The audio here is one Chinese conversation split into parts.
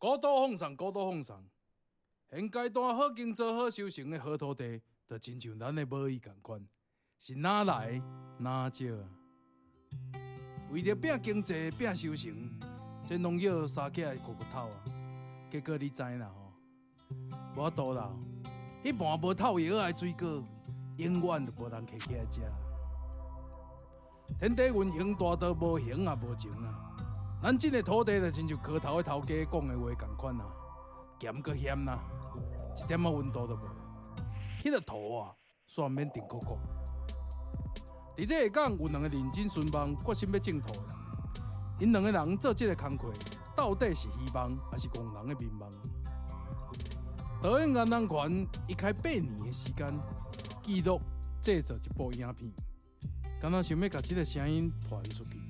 高度奉上，高度奉上。现阶段好耕作、好收成的好土地，就亲像咱的母语共款，是哪来哪少啊？为着拼经济、拼收成，这农药撒起来骨头啊！结果你知啦吼，无度啦，迄盘无透药的水果，永远就无人摕起来食。天地运行大道，无形也无情啊！咱这个土地就亲像磕头的头家讲的话同款啊，咸搁咸呐，一点仔温度都无。迄个土啊，煞免定酷酷。伫这下港有两个认真顺望、决心要种土的人，因两个人做这个工课，到底是希望还是工人的民望？导演岩人权一开8年的时间，记录制作一部影片，敢若想要把这个声音传出去。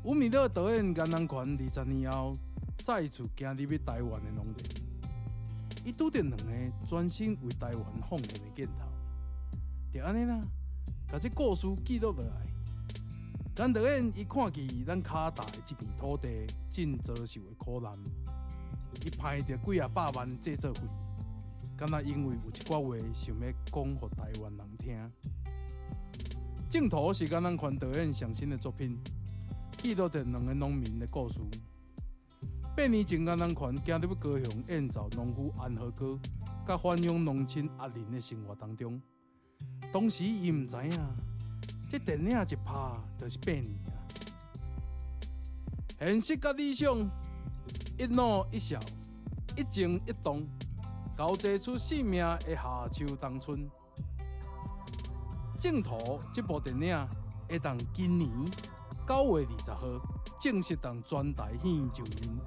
吴米勒导演岩人权20年后，再次行入去台湾的农田，伊拄着两个专心为台湾奉献的镜头，就安尼啦，把这故事记录落来。岩导演伊看见咱脚踏的这片土地正遭受的苦难，伊拍着几啊百万制作费，敢若因为有一寡话想要讲予台湾人听。镜头是岩人权导演上新的作品。记录着两个农民的故事。8年前，岩人权走入高雄演奏农夫安和歌，甲翻涌农亲压力的生活当中。当时伊唔知影，这电影一拍就是8年啊！现实甲理想，一怒一笑，一静一动，交织出生命的夏秋冬春。净土这部电影会当今年9月20号正式当全台院上映。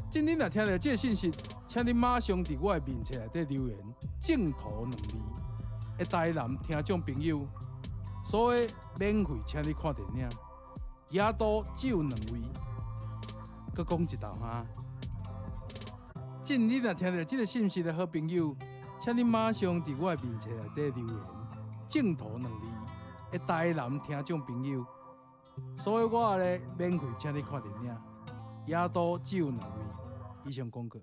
今日若听到这个信息，请你马上伫我的面册内底留言“净土2字”的台南听众朋友，所以免费请你看电影，野都只有2位。搁讲一道哈，今日若听到这个信息的好朋友，请你马上伫我的面册内底留言“净土2字”。的台南听众朋友，所以我咧免费请你看电影，野都只有2位。以上广告。